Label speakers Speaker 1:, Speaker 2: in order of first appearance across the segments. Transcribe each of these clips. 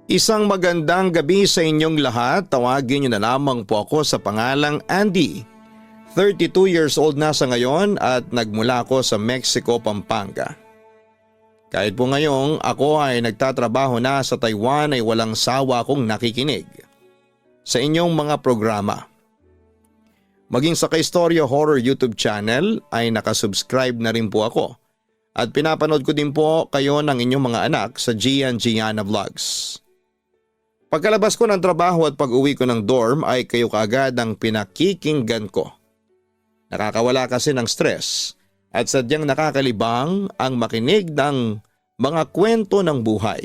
Speaker 1: Isang magandang gabi sa inyong lahat. Tawagin niyo na lamang po ako sa pangalang Andy. 32 years old na sa ngayon at nagmula ako sa Mexico, Pampanga. Kahit po ngayong ako ay nagtatrabaho na sa Taiwan ay walang sawa akong nakikinig sa inyong mga programa. Maging sa Kaistorya Horror YouTube channel ay nakasubscribe na rin po ako at pinapanood ko din po kayo ng inyong mga anak sa Gian Gianna Vlogs. Pagkalabas ko ng trabaho at pag-uwi ko ng dorm ay kayo kaagad ang pinakikinggan ko. Nakakawala kasi ng stress at sadyang nakakalibang ang makinig ng mga kwento ng buhay.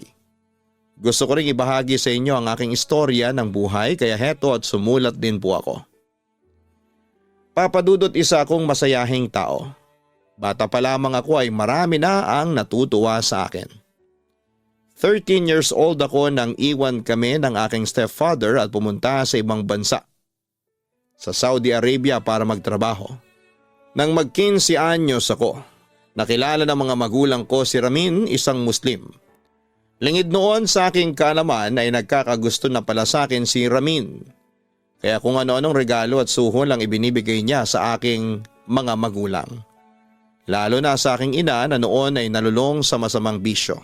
Speaker 1: Gusto ko ring ibahagi sa inyo ang aking istorya ng buhay kaya heto at sumulat din po ako. Papadudot isa akong masayahing tao. Bata pa lamang ako ay marami na ang natutuwa sa akin. 13 years old ako nang iwan kami ng aking stepfather at pumunta sa ibang bansa. Sa Saudi Arabia para magtrabaho. Nang mag-15 anyos ako, nakilala ng mga magulang ko si Ramin, isang Muslim. Lingid noon sa aking kaalaman ay nagkakagusto na pala sa akin si Ramin. Kaya kung ano-anong regalo at suho lang ibinibigay niya sa aking mga magulang. Lalo na sa aking ina na noon ay nalulong sa masamang bisyo.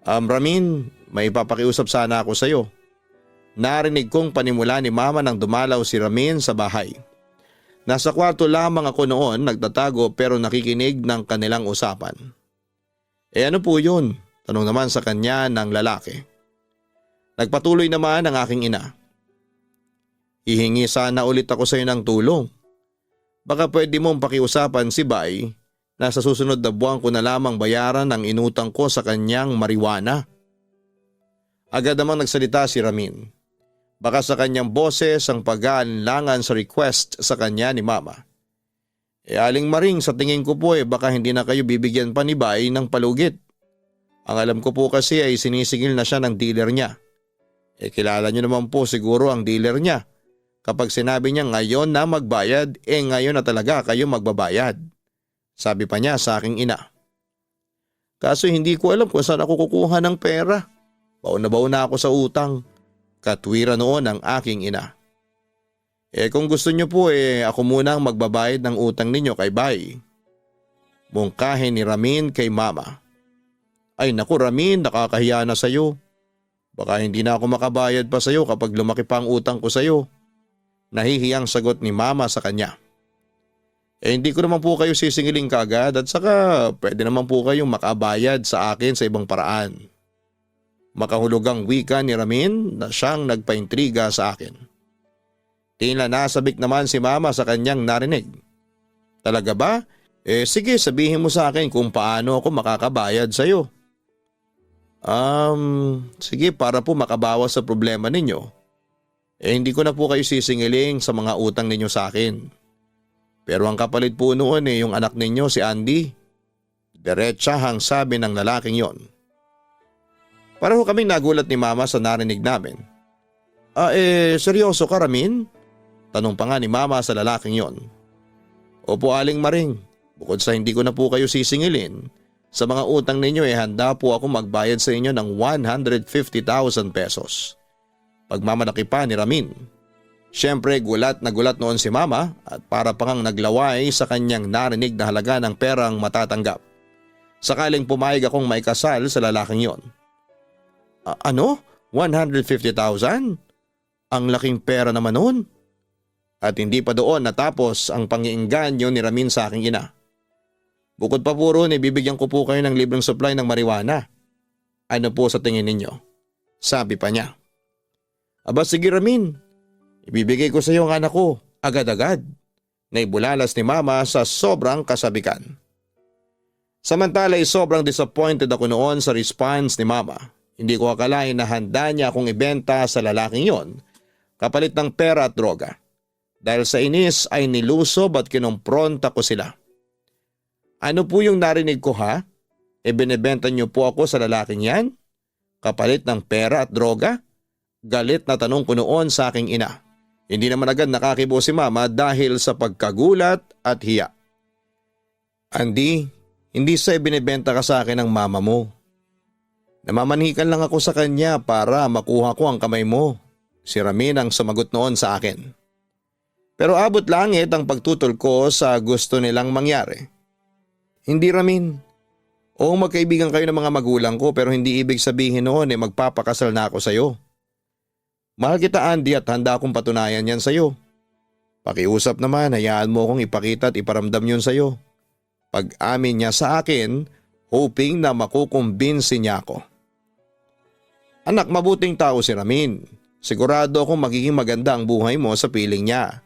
Speaker 1: Ramin, may papakiusap sana ako sa iyo. Narinig kong panimula ni mama nang dumalaw si Ramin sa bahay. Nasa kwarto lamang ako noon nagtatago pero nakikinig ng kanilang usapan. Ano po yun? Tanong naman sa kanya ng lalaki. Nagpatuloy naman ang aking ina. Hihingi sana ulit ako sa iyo ng tulong. Baka pwede mong pakiusapan si Bay na sa susunod na buwan ko na lamang bayaran ang inutang ko sa kanyang marijuana. Agad namang nagsalita si Ramin. Baka sa kanyang boses ang pag-aalinlangan sa request sa kanya ni mama. Aling Maring, sa tingin ko po baka hindi na kayo bibigyan pa ni Bay ng palugit. Ang alam ko po kasi ay sinisingil na siya ng dealer niya. Kilala niyo naman po siguro ang dealer niya. Kapag sinabi niya ngayon na magbayad, ngayon na talaga kayo magbabayad. Sabi pa niya sa aking ina. Kaso hindi ko alam kung saan ako kukuha ng pera. Baon na ako sa utang. Katwira noon ang aking ina. Kung gusto niyo po ako muna ang magbabayad ng utang ninyo kay Bay. Mungkahin ni Ramin kay mama. Ay naku Ramin, nakakahiya na sayo. Baka hindi na ako makabayad pa sayo kapag lumaki pa ang utang ko sayo. Nahihiyang sagot ni mama sa kanya. Hindi ko naman po kayo sisingiling kaagad at saka pwede naman po kayong makabayad sa akin sa ibang paraan. Makahulugang wika ni Ramin na siyang nagpaintriga sa akin. Tila nasabik naman si mama sa kanyang narinig. Talaga ba? Sige sabihin mo sa akin kung paano ako makakabayad sa iyo. Sige para po makabawas sa problema ninyo. Hindi ko na po kayo sisingiling sa mga utang ninyo sa akin. Pero ang kapalit po noon yung anak ninyo si Andy. Diretsahang sabi ng lalaking yon. Pareho kaming nagulat ni mama sa narinig namin. Seryoso ka Ramin? Tanong pa nga ni mama sa lalaking yon. Opo Aling Maring, bukod sa hindi ko na po kayo sisingilin, sa mga utang ninyo handa po ako magbayad sa inyo ng 150,000 pesos. Pagmamalaki pa ni Ramin. Siyempre gulat na gulat noon si mama at para pang naglaway sa kanyang narinig na halaga ng perang matatanggap. Sakaling pumayag akong maikasal sa lalaking yon. Ano? 150,000? Ang laking pera naman noon. At hindi pa doon natapos ang pangiingganyo ni Ramin sa aking ina. Bukod pa po roon bibigyan ko po kayo ng libreng supply ng marijuana. Ano po sa tingin ninyo? Sabi pa niya. Aba sige Ramin, ibibigay ko sa iyo ang anak ko, agad-agad. Naibulalas ni mama sa sobrang kasabikan. Samantala sobrang disappointed ako noon sa response ni mama. Hindi ko akalain na handa niya akong ibenta sa lalaking yon kapalit ng pera at droga. Dahil sa inis ay nilusob at kinompronta ko sila. Ano po yung narinig ko ha? Binebenta niyo po ako sa lalaking yan? Kapalit ng pera at droga? Galit na tanong ko noon sa aking ina. Hindi naman agad nakakibo si mama dahil sa pagkagulat at hiya. Andy, hindi sa ibinebenta ka sa akin ng mama mo. Namamanhikan lang ako sa kanya para makuha ko ang kamay mo. Si Ramin ang sumagot noon sa akin. Pero abot langit ang pagtutol ko sa gusto nilang mangyari. Hindi Ramin. Oo, magkaibigan kayo ng mga magulang ko pero hindi ibig sabihin noon magpapakasal na ako sa'yo. Mahal kita Andy at handa akong patunayan yan sa'yo. Pakiusap naman, hayaan mo akong ipakita at iparamdam yun sa'yo. Pag-amin niya sa akin, hoping na makukumbinsi niya ako. Anak, mabuting tao si Ramin. Sigurado akong magiging maganda ang buhay mo sa piling niya.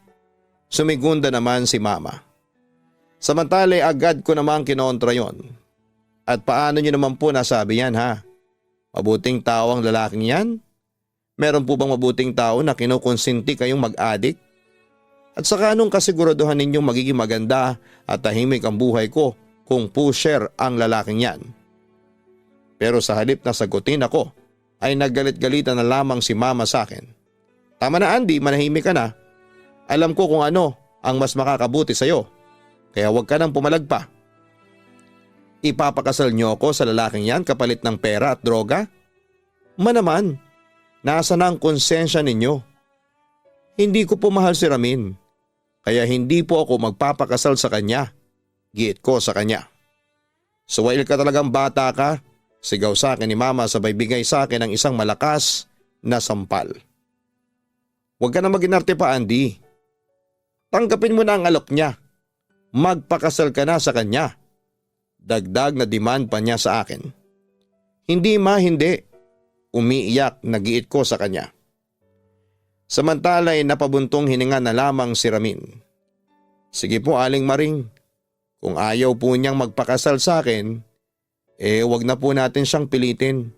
Speaker 1: Sumigunda naman si Mama. Samantala agad ko naman kinontra yon. At paano niyo naman po nasabi yan ha? Mabuting tao ang lalaking yan? Meron po bang mabuting tao na kinukonsinti kayong mag-adik? At saka anong kasiguraduhan ninyong magiging maganda at tahimik ang buhay ko kung pusher ang lalaking yan? Pero sa halip na sagutin ako, ay naggalit-galitan na lamang si Mama sa akin. Tama na Andy, manahimik ka na. Alam ko kung ano ang mas makakabuti sa'yo. Kaya huwag ka nang pumalag pa. Ipapakasal niyo ako sa lalaking yan kapalit ng pera at droga? Manaman, nasa na ang konsensya ninyo? Hindi ko po mahal si Ramin. Kaya hindi po ako magpapakasal sa kanya. Giit ko sa kanya. Suwail ka talagang bata ka. Sigaw sa akin ni Mama sabay bigay sa akin ng isang malakas na sampal. Huwag ka na maginarte pa Andy. Tanggapin mo na ang alok niya. Magpakasal ka na sa kanya. Dagdag na demand pa niya sa akin. Hindi ma, hindi. Umiiyak na giit ko sa kanya. Samantala ay napabuntong hininga na lamang si Ramin. Sige po Aling Maring. Kung ayaw po niyang magpakasal sa akin, wag na po natin siyang pilitin.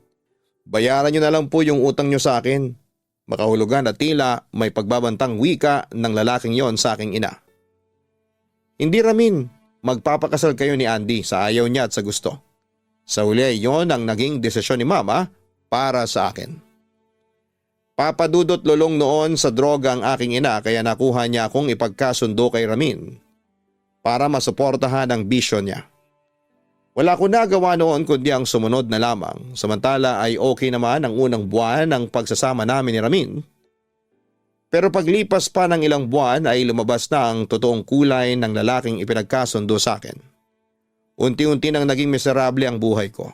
Speaker 1: Bayaran niyo na lang po yung utang niyo sa akin. Makahulugan at tila may pagbabantang wika ng lalaking yon sa aking ina. Hindi Ramin, magpapakasal kayo ni Andy sa ayaw niya at sa gusto. Sa huli yon ang naging desisyon ni Mama para sa akin. Papadudot lulong noon sa droga ang aking ina kaya nakuha niya akong ipagkasundo kay Ramin para masuportahan ang bisyo niya. Wala ko nagawa noon kundi ang sumunod na lamang. Samantala ay okay naman ang unang buwan ng pagsasama namin ni Ramin. Pero paglipas pa ng ilang buwan ay lumabas na ang totoong kulay ng lalaking ipinagkasundo sa akin. Unti-unti nang naging miserable ang buhay ko.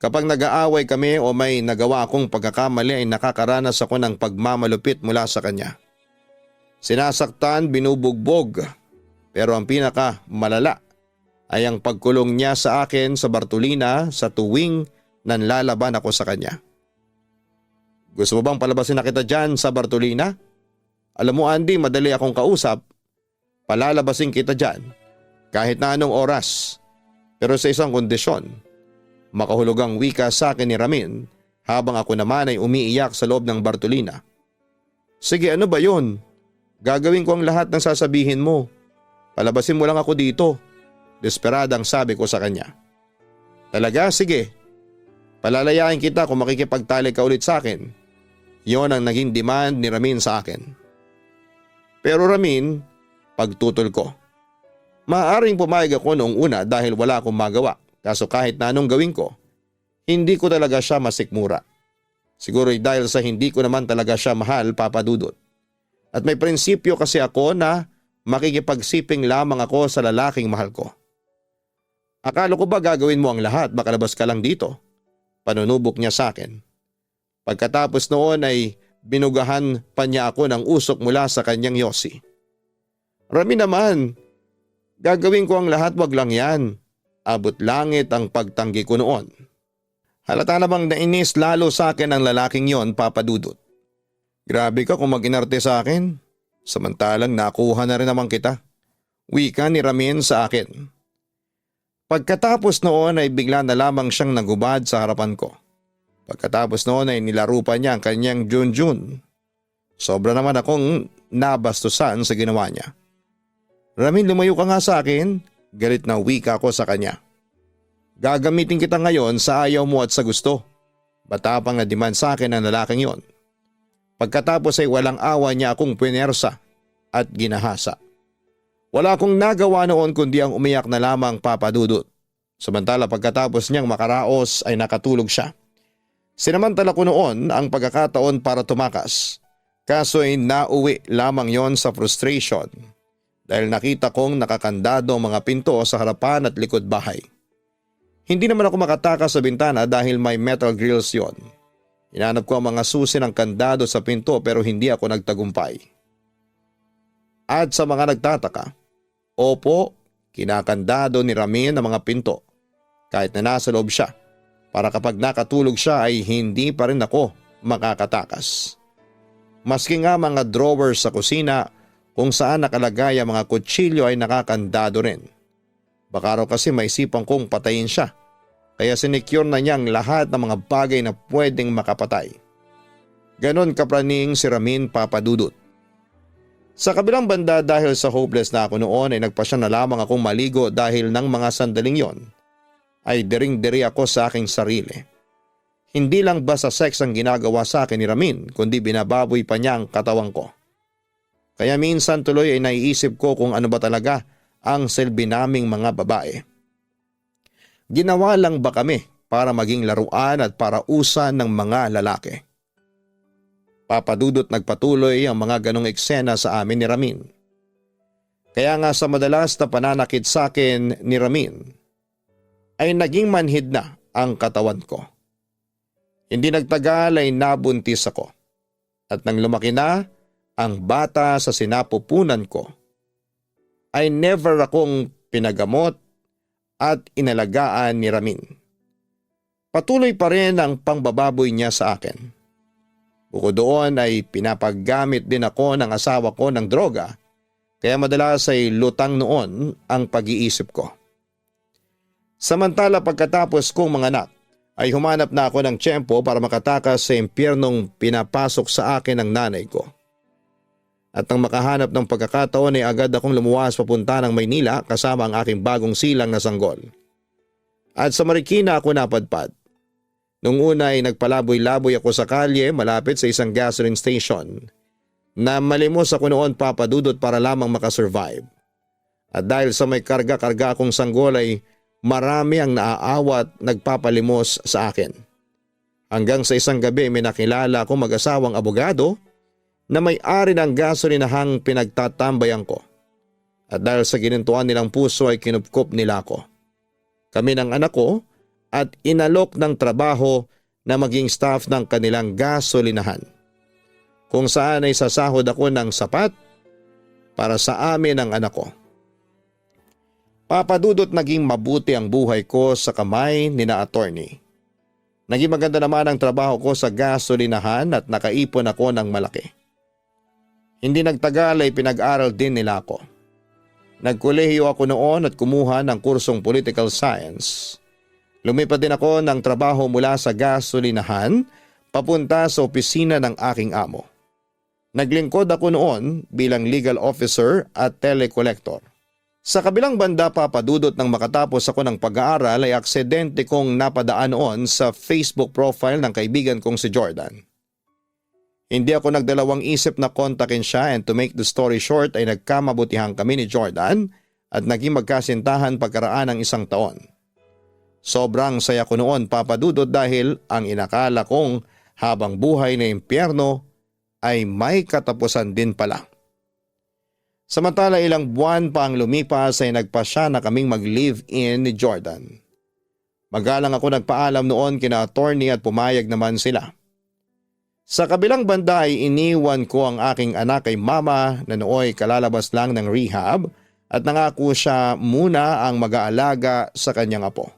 Speaker 1: Kapag nag-aaway kami o may nagawa akong pagkakamali ay nakakaranas ako ng pagmamalupit mula sa kanya. Sinasaktan, binubugbog, pero ang pinaka malala ay ang pagkulong niya sa akin sa Bartolina sa tuwing nanlalaban ako sa kanya. Gusto mo bang palabasin na kita dyan sa Bartolina? Alam mo Andy, madali akong kausap. Palalabasin kita dyan kahit na anong oras. Pero sa isang kondisyon, makahulugang wika sa akin ni Ramin habang ako naman ay umiiyak sa loob ng Bartolina. Sige, ano ba yon? Gagawin ko ang lahat ng sasabihin mo. Palabasin mo lang ako dito. Desperadang sabi ko sa kanya. Talaga? Sige. Palalayain kita kung makikipagtalik ka ulit sa akin. Yon ang naging demand ni Ramin sa akin. Pero Ramin, pagtutol ko. Maaaring pumayag ako noong una dahil wala akong magawa. Kaso kahit na anong gawin ko, hindi ko talaga siya masikmura. Siguro dahil sa hindi ko naman talaga siya mahal, Papa Dudut. At may prinsipyo kasi ako na makikipagsiping lamang ako sa lalaking mahal ko. Akala ko ba gagawin mo ang lahat, makalabas ka lang dito? Panunubok niya sa akin. Pagkatapos noon ay binugahan pa niya ako ng usok mula sa kanyang yosi. Rami naman, gagawin ko ang lahat, wag lang yan. Abot langit ang pagtanggi ko noon. Halata namang nainis lalo sa akin ang lalaking yon, Papa Dudut. Grabe ka kung mag-inarte sa akin. Samantalang nakuha na rin naman kita. Wika ni Ramin sa akin. Pagkatapos noon ay bigla na lamang siyang nagubad sa harapan ko. Pagkatapos noon ay nilaro pa niya ang kanyang Junjun. Sobra naman akong nabastusan sa ginawa niya. Ramin, lumayo ka nga sa akin. Galit na wika ko sa kanya. Gagamitin kita ngayon sa ayaw mo at sa gusto. Matapang na demand sa akin ang lalaking yon. Pagkatapos ay walang awa niya akong punersa at ginahasa. Wala akong nagawa noon kundi ang umiyak na lamang, Papa Dudut. Samantala pagkatapos niyang makaraos ay nakatulog siya. Sinamantala ko noon ang pagkakataon para tumakas. Kaso'y nauwi lamang yon sa frustration dahil nakita kong nakakandado ang mga pinto sa harapan at likod bahay. Hindi naman ako makatakas sa bintana dahil may metal grills yon. Hinanap ko ang mga susi ng kandado sa pinto pero hindi ako nagtagumpay. At sa mga nagtataka, opo, kinakandado ni Ramin ang mga pinto kahit na nasa loob siya para kapag nakatulog siya ay hindi pa rin ako makakatakas. Maski nga mga drawers sa kusina kung saan nakalagay ang mga kutsilyo ay nakakandado rin. Baka raw kasi maisipan kong patayin siya kaya sinecure na niyang lahat ng mga bagay na pwedeng makapatay. Ganon kapraning si Ramin Papadudut. Sa kabilang banda dahil sa hopeless na ako noon ay nagpasya na lamang akong maligo dahil ng mga sandaling yon ay dering-diri ako sa aking sarili. Hindi lang ba sa sex ang ginagawa sa akin ni Ramin kundi binababoy pa niya ang katawan ko. Kaya minsan tuloy ay naiisip ko kung ano ba talaga ang silbi naming mga babae. Ginawa lang ba kami para maging laruan at para usan ng mga lalaki? Papadudot nagpatuloy ang mga ganong eksena sa amin ni Ramin. Kaya nga sa madalas na pananakit sa akin ni Ramin ay naging manhid na ang katawan ko. Hindi nagtagal ay nabuntis ako at nang lumaki na ang bata sa sinapupunan ko ay never akong pinagamot at inalagaan ni Ramin. Patuloy pa rin ang pangbababoy niya sa akin. Bukod doon ay pinapaggamit din ako ng asawa ko ng droga kaya madalas ay lutang noon ang pag-iisip ko. Samantala pagkatapos kong manganak ay humanap na ako ng tiyempo para makatakas sa impyernong pinapasok sa akin ng nanay ko. At nang makahanap ng pagkakataon ay agad akong lumuwas papunta ng Maynila kasama ang aking bagong silang na sanggol. At sa Marikina ako napadpad. Nung una ay nagpalaboy-laboy ako sa kalye malapit sa isang gasoline station na malimos ako noon papadudot para lamang makasurvive. At dahil sa may karga-karga akong sanggol ay marami ang naaawat nagpapalimos sa akin. Hanggang sa isang gabi may nakilala akong mag-asawang abogado na may-ari ng gasolinahang pinagtatambayan ko. At dahil sa ginintuan nilang puso ay kinupkup nila ako. Kami ng anak ko at inalok ng trabaho na maging staff ng kanilang gasolinahan. Kung saan ay sasahod ako ng sapat para sa amin ng anak ko. Papadudot naging mabuti ang buhay ko sa kamay ni na attorney. Naging maganda naman ang trabaho ko sa gasolinahan at nakaipon ako ng malaki. Hindi nagtagal ay pinag-aral din nila ako. Nagkolehiyo ako noon at kumuha ng kursong political science. Lumipat din ako ng trabaho mula sa gasolinahan papunta sa opisina ng aking amo. Naglingkod ako noon bilang legal officer at telecollector. Sa kabilang banda papadudot nang makatapos ako ng pag-aaral ay aksidente kong napadaan noon sa Facebook profile ng kaibigan kong si Jordan. Hindi ako nagdalawang isip na kontakin siya and to make the story short ay nagkamabutihan kami ni Jordan at naging magkasintahan pagkaraan ng isang taon. Sobrang saya ko noon papadudot dahil ang inakala kong habang buhay na impyerno ay may katapusan din pala. Samantala ilang buwan pa ang lumipas ay nagpasya na kaming mag-live-in ni Jordan. Magalang ako nagpaalam noon kina attorney at pumayag naman sila. Sa kabilang banda ay iniwan ko ang aking anak kay mama na nooy kalalabas lang ng rehab at nangako siya muna ang mag-aalaga sa kanyang apo.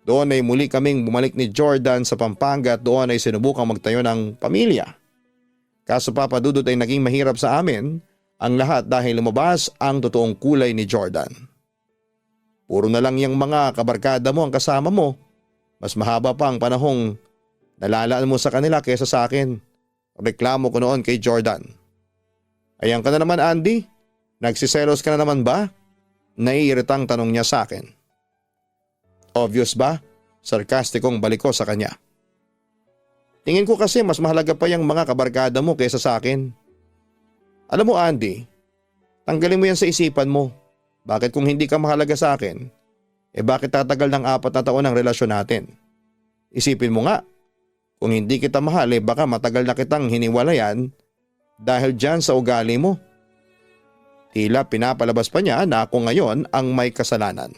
Speaker 1: Doon ay muli kaming bumalik ni Jordan sa Pampanga at doon ay sinubukang magtayo ng pamilya. Kaso papadudot ay naging mahirap sa amin ang lahat dahil lumabas ang totoong kulay ni Jordan. Puro na lang yung mga kabarkada mo ang kasama mo. Mas mahaba pa ang panahong nalalaan mo sa kanila kaysa sa akin. Reklamo ko noon kay Jordan. Ayan ka na naman Andy? Nagsiselos ka na naman ba? Naiiritang tanong niya sa akin. Obvious ba? Sarkastikong balik ko sa kanya. Tingin ko kasi mas mahalaga pa yung mga kabarkada mo kaysa sa akin. Alam mo Andy, tanggalin mo yan sa isipan mo. Bakit kung hindi ka mahalaga sa akin, bakit tatagal ng 4 na taon ang relasyon natin? Isipin mo nga, Kung hindi kita mahal baka matagal na kitang hiniwalayan dahil dyan sa ugali mo. Tila pinapalabas pa niya na ako ngayon ang may kasalanan.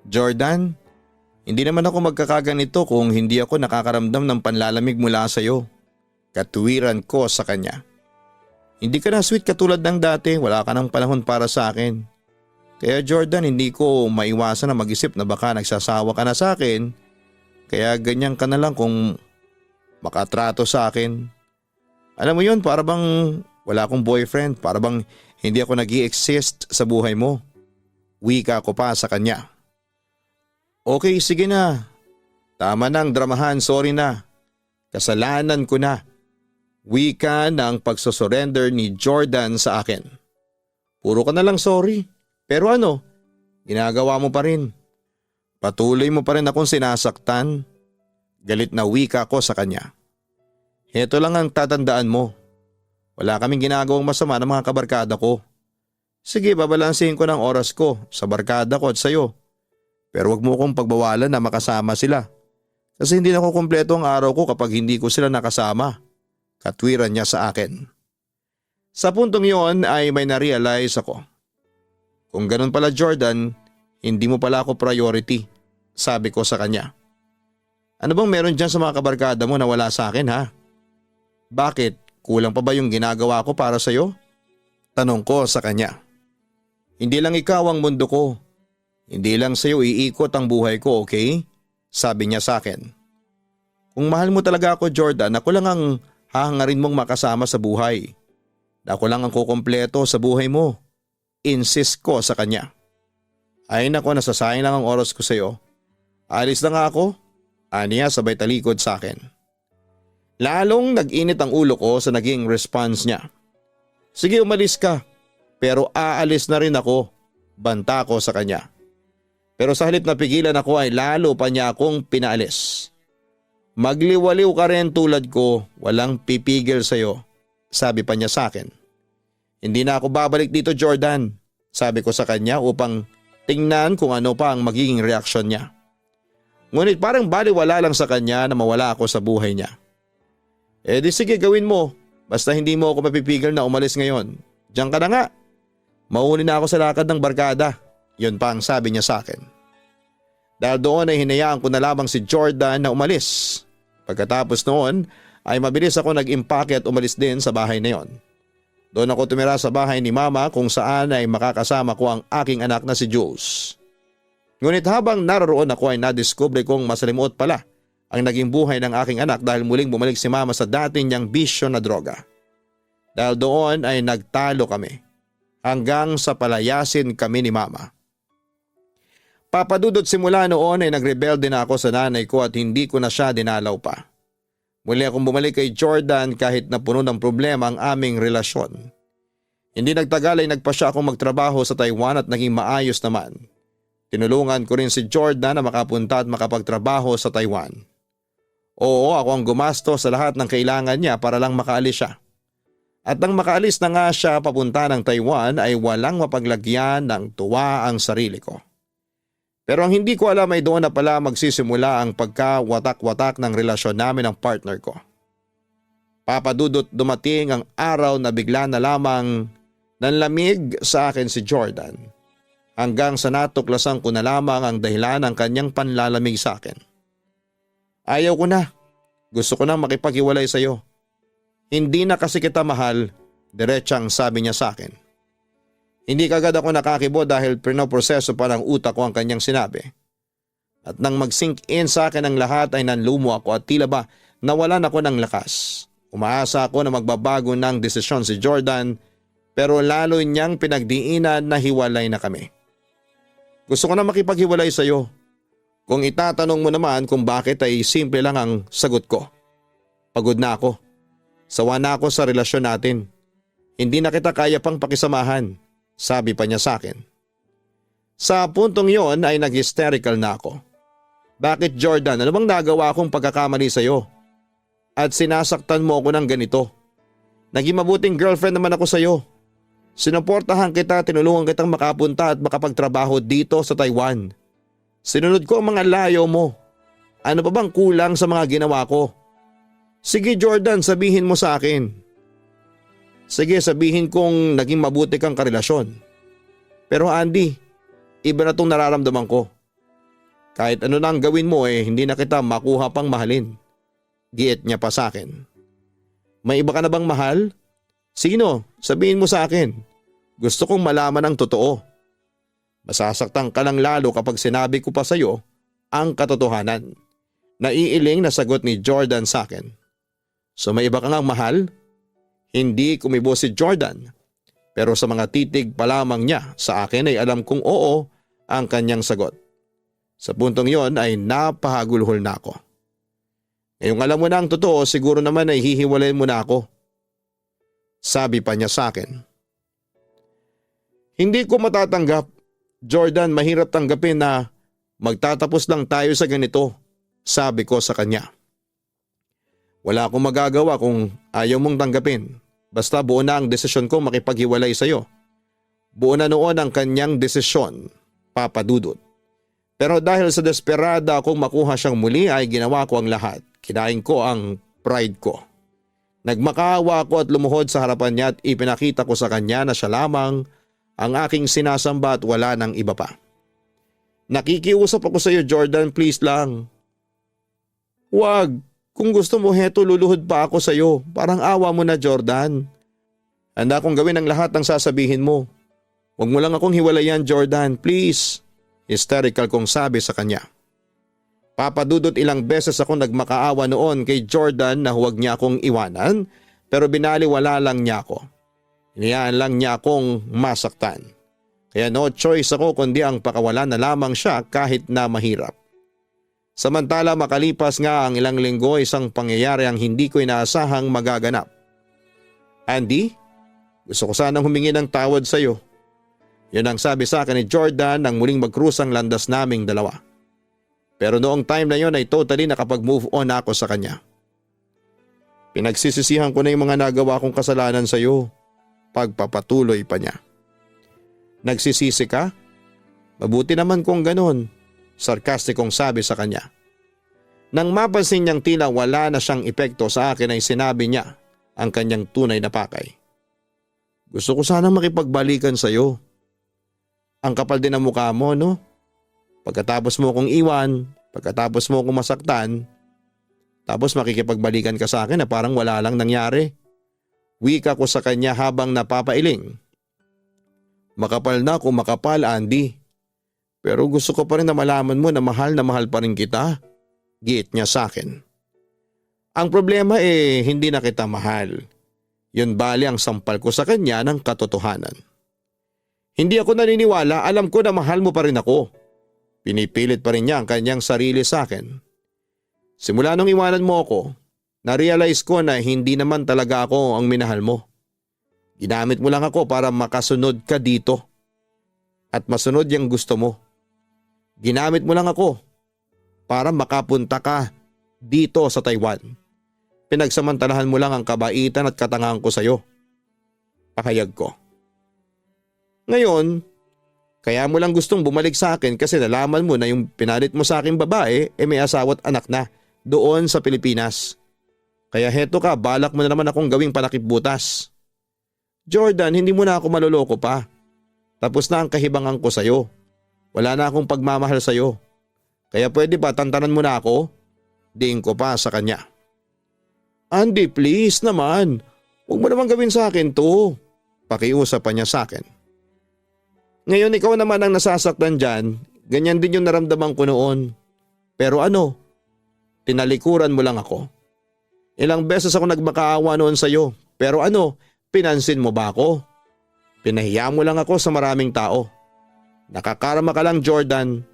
Speaker 1: Jordan, hindi naman ako magkakaganito kung hindi ako nakakaramdam ng panlalamig mula sa iyo. Katuwiran ko sa kanya. Hindi ka na sweet katulad ng dati, wala ka ng panahon para sa akin. Kaya Jordan, hindi ko maiwasan na mag-isip na baka nagsasawa ka na sa akin. Kaya ganyan ka na lang kung makatrato sa akin. Alam mo yun, para bang wala akong boyfriend, para bang hindi ako nag-i-exist sa buhay mo. Wika ko pa sa kanya. Okay, sige na. Tama nang dramahan, sorry na. Kasalanan ko na. Wika ng pagsusurrender ni Jordan sa akin. Puro ka na lang sorry. Pero ano, ginagawa mo pa rin. Patuloy mo pa rin akong sinasaktan. Galit na wika ko sa kanya. Heto lang ang tatandaan mo. Wala kaming ginagawang masama ng mga kabarkada ko. Sige, babalansin ko ng oras ko sa barkada ko at sayo. Pero wag mo kong pagbawalan na makasama sila. Kasi hindi na ko kumpleto ang araw ko kapag hindi ko sila nakasama. Katwiran niya sa akin. Sa puntong yon ay may na-realize ako. Kung ganun pala Jordan, hindi mo pala ako priority, sabi ko sa kanya. Ano bang meron dyan sa mga kabarkada mo na wala sa akin ha? Bakit? Kulang pa ba yung ginagawa ko para sa'yo? Tanong ko sa kanya. Hindi lang ikaw ang mundo ko. Hindi lang sa'yo iikot ang buhay ko, okay? Sabi niya sa akin. Kung mahal mo talaga ako Jordan, ako lang ang hahangarin mong makasama sa buhay. Ako lang ang kukumpleto sa buhay mo. Insist ko sa kanya. Ay nako, nasasayang lang ang oras ko sa'yo. Alis na nga ako. Aniya sabay talikod sa akin. Lalong nag-init ang ulo ko sa naging response niya. Sige, umalis ka. Pero aalis na rin ako. Banta ko sa kanya. Pero sa halip na pigilan ako ay lalo pa niya akong pinaalis. Magliwaliw ka rin tulad ko, walang pipigil sa'yo. Sabi pa niya sa akin. Hindi na ako babalik dito Jordan, sabi ko sa kanya upang tingnan kung ano pa ang magiging reaksyon niya. Ngunit parang baliwala lang sa kanya na mawala ako sa buhay niya. Di sige gawin mo, basta hindi mo ako mapipigil na umalis ngayon. Diyan ka na nga. Mauni na ako sa lakad ng barkada, yun pa ang sabi niya sa akin. Dahil doon ay hinayaan ko na lamang si Jordan na umalis. Pagkatapos noon ay mabilis ako nag-impake at umalis din sa bahay na yon. Doon ako tumira sa bahay ni Mama kung saan ay makakasama ko ang aking anak na si Jules. Ngunit habang naroon ako ay nadiskubre kong masalimuot pala ang naging buhay ng aking anak dahil muling bumalik si Mama sa dati niyang bisyo na droga. Dahil doon ay nagtalo kami hanggang sa palayasin kami ni Mama. Papadudot simula noon ay nagrebelde na ako sa nanay ko at hindi ko na siya dinalaw pa. Muli akong bumalik kay Jordan kahit na puno ng problema ang aming relasyon. Hindi nagtagal ay nagpasya akong magtrabaho sa Taiwan at naging maayos naman. Tinulungan ko rin si Jordan na makapunta at makapagtrabaho sa Taiwan. Oo, ako ang gumasto sa lahat ng kailangan niya para lang makaalis siya. At nang makaalis na nga siya papunta ng Taiwan ay walang mapaglagyan ng tuwa ang sarili ko. Pero ang hindi ko alam ay doon na pala magsisimula ang pagkawatak-watak ng relasyon namin ng partner ko. Papadudot dumating ang araw na bigla na lamang nanlamig sa akin si Jordan. Hanggang sa natuklasan ko na lamang ang dahilan ng kanyang panlalamig sa akin. Ayaw ko na. Gusto ko nang makipaghiwalay sa iyo. Hindi na kasi kita mahal, diretsang sabi niya sa akin. Hindi kagad ako nakakibo dahil pinoproseso pa ng utak ko ang kanyang sinabi. At nang mag-sink in sa akin ang lahat ay nanlumo ako at tila ba nawalan ako ng lakas. Umaasa ako na magbabago ng desisyon si Jordan pero lalo niyang pinagdiinan na hiwalay na kami. Gusto ko na makipaghiwalay sa iyo. Kung itatanong mo naman kung bakit ay simple lang ang sagot ko. Pagod na ako. Sawa na ako sa relasyon natin. Hindi na kita kaya pang pakisamahan. Sabi pa niya sa akin. Sa puntong yon ay nag-hysterical na ako. Bakit Jordan? Ano bang nagawa akong pagkakamali sa iyo? At sinasaktan mo ako ng ganito. Naging mabuting girlfriend naman ako sa iyo. Sinuportahan kita, tinulungan kitang makapunta at makapagtrabaho dito sa Taiwan. Sinunod ko ang mga layo mo. Ano pa bang kulang sa mga ginawa ko? Sige Jordan, sabihin mo sa akin. Sige, sabihin kong naging mabuti kang karelasyon. Pero Andy, iba na tong nararamdaman ko. Kahit ano na ang gawin mo hindi na kita makuha pang mahalin. Giit niya pa sa akin. May iba ka na bang mahal? Sino? Sabihin mo sa akin. Gusto kong malaman ang totoo. Masasaktan ka lang lalo kapag sinabi ko pa sa iyo ang katotohanan. Naiiling na sagot ni Jordan sa akin. So may iba ka ngang mahal? Hindi kumibo si Jordan. Pero sa mga titig pa lamang niya sa akin ay alam kong oo ang kanyang sagot. Sa puntong yon ay napahagulhol na ako. Ngayong alam mo na ang totoo, siguro naman ay hihiwalayin mo na ako. Sabi pa niya sa akin. Hindi ko matatanggap. Jordan, mahirap tanggapin na magtatapos lang tayo sa ganito. Sabi ko sa kanya. Wala akong magagawa kung ayaw mong tanggapin. Basta buo na ang desisyon ko makipaghiwalay sa iyo. Buo na noon ang kanyang desisyon, Papa Dudut. Pero dahil sa desperada akong makuha siyang muli ay ginawa ko ang lahat. Kinain ko ang pride ko. Nagmakaawa ako at lumuhod sa harapan niya at ipinakita ko sa kanya na siya lamang ang aking sinasamba at wala nang iba pa. Nakikiusap ako sa iyo Jordan, please lang. Wag. Kung gusto mo heto luluhod pa ako sa iyo. Parang awa mo na Jordan. Handa akong gawin ang lahat ng sasabihin mo. Huwag mo lang akong hiwalayan Jordan, please. Hysterical kong sabi sa kanya. Papa Dudut, ilang beses ako nagmakaawa noon kay Jordan na huwag niya akong iwanan pero binaliwala lang niya ako. Hinayaan lang niya akong masaktan. Kaya no choice ako kundi ang pakawalan na lamang siya kahit na mahirap. Samantala makalipas nga ang ilang linggo isang pangyayari ang hindi ko inaasahang magaganap. Andy, gusto ko sanang humingi ng tawad sa iyo. Yun ang sabi sa akin ni Jordan nang muling magkrusang landas naming dalawa. Pero noong time na yon ay totally nakapag-move on ako sa kanya. Pinagsisisihan ko na yung mga nagawa kong kasalanan sa iyo. Pagpapatuloy pa niya. Nagsisisi ka? Mabuti naman kung ganon. Sarkastikong sabi sa kanya. Nang mapansin niyang tila wala na siyang epekto sa akin ay sinabi niya ang kanyang tunay na pakay. Gusto ko sanang makipagbalikan sa iyo. Ang kapal din ang mukha mo, no? Pagkatapos mo kong iwan, pagkatapos mo kong masaktan, tapos makikipagbalikan ka sa akin na parang wala lang nangyari. Wika ko sa kanya habang napapailing. Makapal na kung makapal, Andy. Pero gusto ko pa rin na malaman mo na mahal pa rin kita. Giit niya sa akin. Ang problema hindi na kita mahal. Yun bali ang sampal ko sa kanya ng katotohanan. Hindi ako naniniwala, alam ko na mahal mo pa rin ako. Pinipilit pa rin niya ang kanyang sarili sa akin. Simula nung iwanan mo ako, na-realize ko na hindi naman talaga ako ang minahal mo. Ginamit mo lang ako para makasunod ka dito. At masunod yung gusto mo. Ginamit mo lang ako para makapunta ka dito sa Taiwan. Pinagsamantalahan mo lang ang kabaitan at katangahan ko sa iyo. Pahayag ko. Ngayon, kaya mo lang gustong bumalik sa akin kasi nalaman mo na yung pinalit mo sa aking babae may asawa at anak na doon sa Pilipinas. Kaya heto ka, balak mo na naman akong gawing panakipbutas. Jordan, hindi mo na ako maloloko pa. Tapos na ang kahibangan ko sa iyo. Wala na akong pagmamahal sa iyo. Kaya pwede ba tantanan mo na ako? Diin ko pa sa kanya. Andy, please naman. Huwag mo naman gawin sa akin to. Pakiusap pa niya sa akin. Ngayon ikaw naman ang nasasaktan dyan. Ganyan din yung naramdaman ko noon. Pero ano? Tinalikuran mo lang ako. Ilang beses ako nagmakaawa noon sa iyo. Pero ano? Pinansin mo ba ako? Pinahiya mo lang ako sa maraming tao. Nakakarama ka lang Jordan.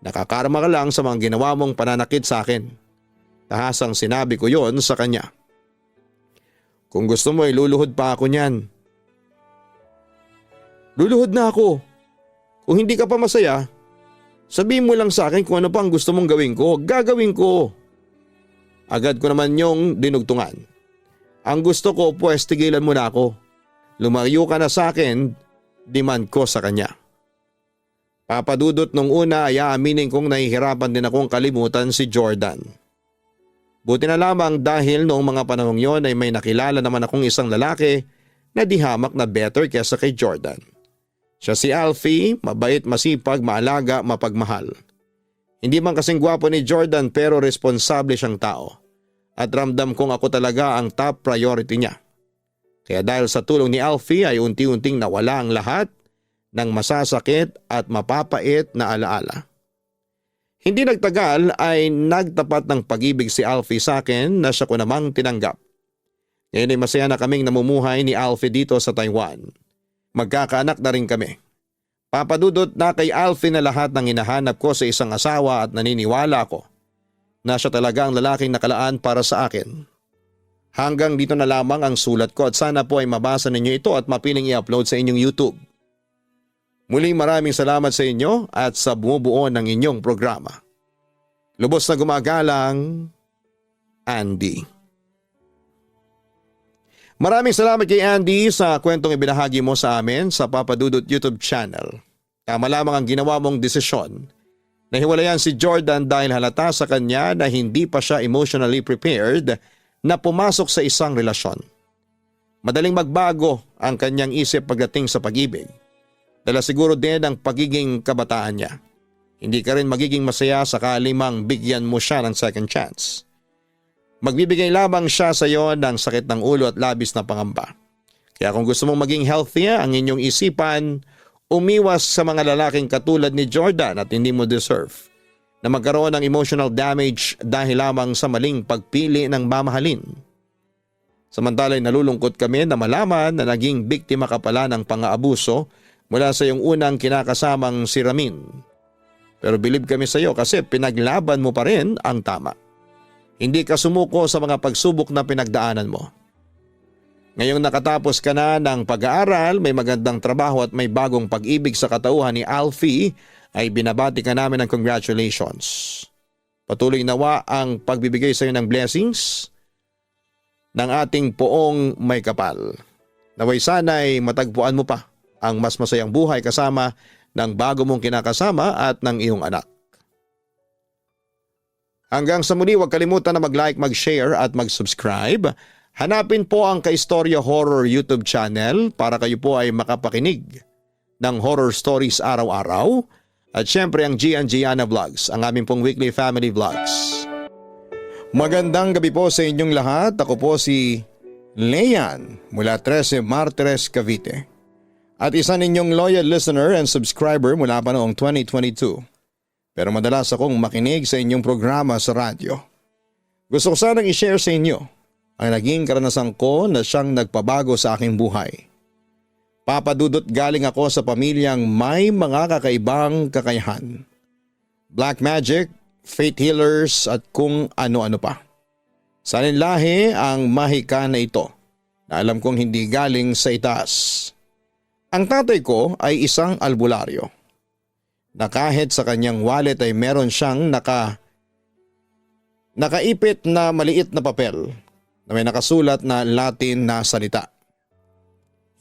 Speaker 1: Nakakarama ka lang sa mga ginawa mong pananakit sa akin. Tahasang sinabi ko yon sa kanya. Kung gusto mo iluluhod pa ako niyan. Luluhod na ako. Kung hindi ka pa masaya, sabihin mo lang sa akin kung ano pang gusto mong gawin ko. Gagawin ko. Agad ko naman yung dinugtungan. Ang gusto ko, pues tigilan mo na ako. Lumayo ka na sa akin, demand ko sa kanya. Papadudot nung una ay aaminin kong nahihirapan din akong kalimutan si Jordan. Buti na lamang dahil noong mga panahong yon ay may nakilala naman akong isang lalaki na di hamak na better kesa kay Jordan. Siya si Alfie, mabait, masipag, maalaga, mapagmahal. Hindi man kasing gwapo ni Jordan pero responsable siyang tao. At ramdam kong ako talaga ang top priority niya. Kaya dahil sa tulong ni Alfie ay unti-unting nawala ang lahat ng masasakit at mapapait na alaala. Hindi nagtagal ay nagtapat ng pag-ibig si Alfie sa akin na siya ko namang tinanggap. Ngayon ay masaya na kaming namumuhay ni Alfie dito sa Taiwan. Magkakaanak na rin kami. Papadudot na kay Alfie na lahat ng hinahanap ko sa isang asawa at naniniwala ako na siya talaga ang lalaking nakalaan para sa akin. Hanggang dito na lamang ang sulat ko at sana po ay mabasa ninyo ito at mapiling i-upload sa inyong YouTube. Muling maraming salamat sa inyo at sa bumubuo ng inyong programa. Lubos na gumagalang, Andy. Maraming salamat kay Andy sa kwentong ibinahagi mo sa amin sa Papa Dudut YouTube channel. Tama lamang ang ginawa mong desisyon. Nahiwalayan si Jordan dahil halata sa kanya na hindi pa siya emotionally prepared na pumasok sa isang relasyon. Madaling magbago ang kanyang isip pagdating sa pag-ibig. Dala siguro din ang pagiging kabataan niya. Hindi ka rin magiging masaya sakali mang bigyan mo siya ng second chance. Magbibigay lamang siya sa iyo ng sakit ng ulo at labis na pangamba. Kaya kung gusto mong maging healthy ang inyong isipan, umiwas sa mga lalaking katulad ni Jordan at hindi mo deserve na magkaroon ng emotional damage dahil lamang sa maling pagpili ng mamahalin. Samantala'y nalulungkot kami na malaman na naging biktima ka pala ng pang-aabuso mula sa iyong unang kinakasamang si Ramin. Pero bilib kami sa iyo kasi pinaglaban mo pa rin ang tama. Hindi ka sumuko sa mga pagsubok na pinagdaanan mo. Ngayong nakatapos ka na ng pag-aaral, may magandang trabaho at may bagong pag-ibig sa katauhan ni Alfie, ay binabati ka namin ng congratulations. Patuloy nawa ang pagbibigay sa iyo ng blessings ng ating poong may kapal. Naway sana'y matagpuan mo pa ang mas masayang buhay kasama ng bago mong kinakasama at ng iyong anak. Hanggang sa muli, huwag kalimutan na mag-like, mag-share at mag-subscribe. Hanapin po ang Kaistorya Horror YouTube channel para kayo po ay makapakinig ng horror stories araw-araw. At syempre ang Gian Gianna Vlogs, ang aming pong weekly family vlogs. Magandang gabi po sa inyong lahat. Ako po si Leyan mula 13 Martires, Cavite. At isa ninyong loyal listener and subscriber mula pa noong 2022. Pero madalas akong makinig sa inyong programa sa radyo. Gusto ko sanang i-share sa inyo ang naging karanasan ko na siyang nagpabago sa aking buhay. Papadudot galing ako sa pamilyang may mga kakaibang kakayahan. Black magic, faith healers at kung ano-ano pa. Saninlahi ang mahika na ito na alam kong hindi galing sa itaas. Ang tatay ko ay isang albularyo na kahit sa kanyang wallet ay meron siyang nakaipit na maliit na papel na may nakasulat na Latin na salita.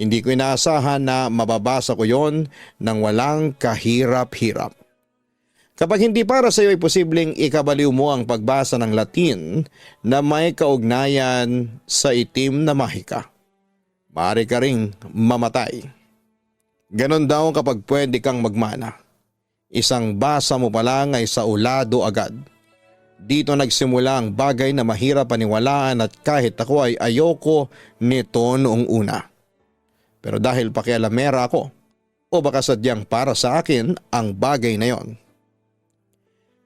Speaker 1: Hindi ko inaasahan na mababasa ko yon nang walang kahirap-hirap. Kapag hindi para sa iyo ay posibleng ikabaliw mo ang pagbasa ng Latin na may kaugnayan sa itim na mahika. Maaari ka ring mamatay. Ganon daw kapag pwede kang magmana. Isang basa mo pa lang ay sa ulado agad. Dito nagsimula ang bagay na mahirap paniwalaan at kahit ako ay ayoko nito noong una. Pero dahil pakialamera ako o baka sadyang para sa akin ang bagay na yon.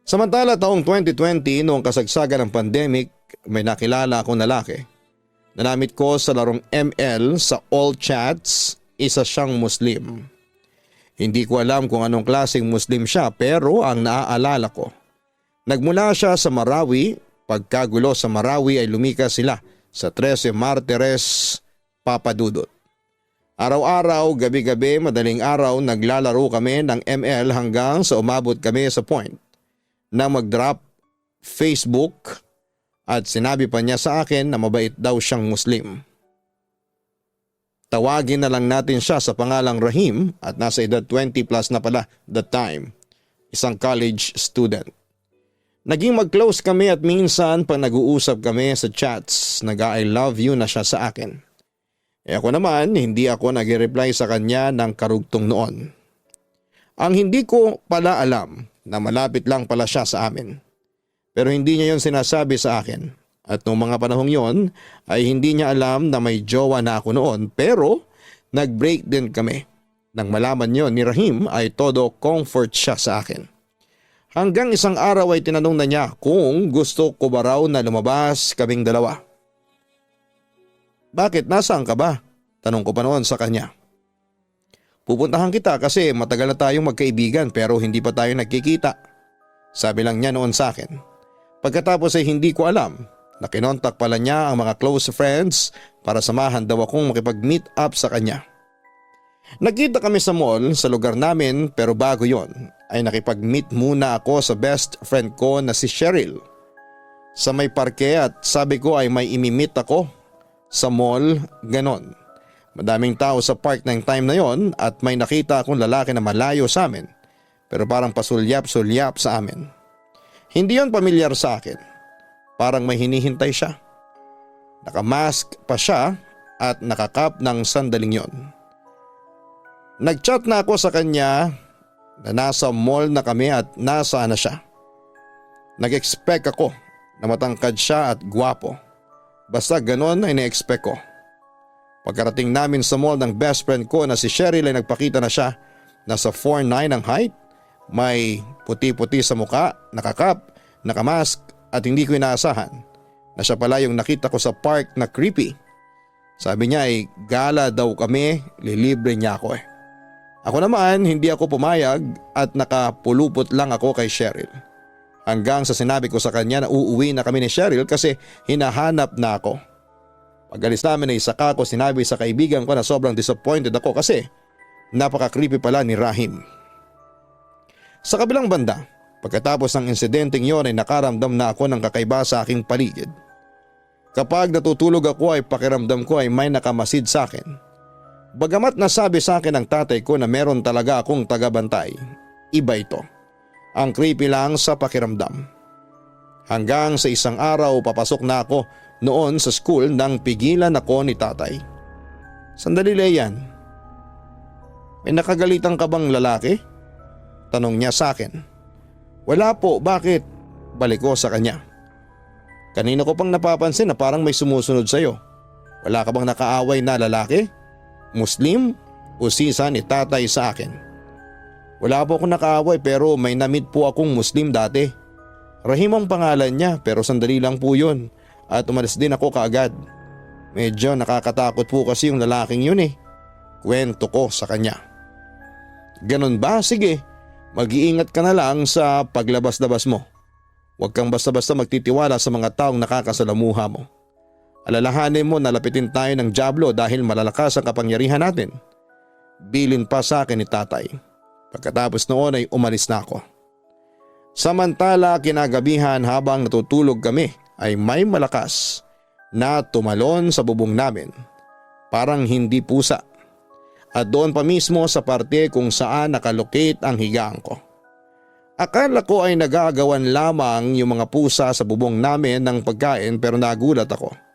Speaker 1: Samantala taong 2020 noong kasagsagan ng pandemic, may nakilala akong lalaki. Nanamit ko sa larong ML sa all chats. Isa siyang Muslim. Hindi ko alam kung anong klaseng Muslim siya pero ang naaalala ko. Nagmula siya sa Marawi, pagkagulo sa Marawi ay lumikas sila sa 13 Martires, Papadudot. Araw-araw, gabi-gabi, madaling araw naglalaro kami ng ML hanggang sa umabot kami sa point na mag-drop Facebook at sinabi pa niya sa akin na mabait daw siyang Muslim. Tawagin na lang natin siya sa pangalang Rahim at nasa edad 20 plus na pala that time. Isang college student. Naging mag-close kami at minsan pag nag-uusap kami sa chats, nag-I love you na siya sa akin. Ako naman, hindi ako nag-reply sa kanya ng karugtong noon. Ang hindi ko pala alam na malapit lang pala siya sa amin. Pero hindi niya yon sinasabi sa akin. At noong mga panahong yon ay hindi niya alam na may jowa na ako noon, pero nag-break din kami. Nang malaman yon ni Rahim ay todo comfort siya sa akin. Hanggang isang araw ay tinanong na niya kung gusto ko ba raw na lumabas kaming dalawa. Bakit, nasaan ka ba? Tanong ko pa noon sa kanya. Pupuntahan kita kasi matagal na tayong magkaibigan pero hindi pa tayo nagkikita. Sabi lang niya noon sa akin. Pagkatapos ay hindi ko alam na kinontak pala niya ang mga close friends para samahan daw akong makipag-meet up sa kanya. Nagkita kami sa mall sa lugar namin pero bago yon ay nakipag-meet muna ako sa best friend ko na si Cheryl. Sa may parke at sabi ko ay may imi-meet ako sa mall, ganon. Madaming tao sa park ng time na yon at may nakita akong lalaki na malayo sa amin pero parang pasulyap-sulyap sa amin. Hindi yon pamilyar sa akin. Parang may hinihintay siya. Nakamask pa siya at nakakap ng sandaling yon. Nag-chat na ako sa kanya na nasa mall na kami at nasaan na siya. Nag-expect ako na matangkad siya at gwapo. Basta ganon ay na-expect ko. Pagkarating namin sa mall ng best friend ko na si Cheryl ay nagpakita na siya. Nasa 4'9" ang height, may puti-puti sa muka, nakakap, nakamask at hindi ko inaasahan na siya pala yung nakita ko sa park na creepy. Sabi niya ay gala daw kami, lilibre niya ako . Ako naman hindi ako pumayag at nakapulupot lang ako kay Cheryl. Hanggang sa sinabi ko sa kanya na uuwi na kami ni Cheryl kasi hinahanap na ako. Pag-alis namin ay saka ko sinabi sa kaibigan ko na sobrang disappointed ako kasi napaka-creepy pala ni Rahim. Sa kabilang banda, pagkatapos ng insidenteng yon ay nakaramdam na ako ng kakaiba sa aking paligid. Kapag natutulog ako ay pakiramdam ko ay may nakamasid sa akin. Bagamat nasabi sa akin ng tatay ko na meron talaga akong tagabantay, iba ito. Ang creepy lang sa pakiramdam. Hanggang sa isang araw papasok na ako noon sa school nang pigilan ako ni tatay. Sandali Leyan, may nakagalitan ka bang lalaki? Tanong niya sa akin. Wala po, bakit? Balik ko sa kanya. Kanina ko pang napapansin na parang may sumusunod sa'yo. Wala ka bang nakaaway na lalaki? Muslim o sisa ni tatay sa akin? Wala po akong nakaaway pero may namit po akong Muslim dati. Rahim ang pangalan niya pero sandali lang po yun at umalis din ako kaagad. Medyo nakakatakot po kasi yung lalaking yun . Kwento ko sa kanya. Ganon ba? Sige, mag-iingat ka na lang sa paglabas-labas mo. Huwag kang basta-basta magtitiwala sa mga taong nakakasalamuha mo. Alalahanin mo na lapitin tayo ng dyablo dahil malalakas ang kapangyarihan natin. Bilin pa sa akin ni tatay. Pagkatapos noon ay umalis na ako. Samantala kinagabihan habang natutulog kami ay may malakas na tumalon sa bubong namin. Parang hindi pusa. At doon pa mismo sa parte kung saan nakalocate ang higaan ko. Akala ko ay nagagawan lamang yung mga pusa sa bubong namin ng pagkain pero nagulat ako.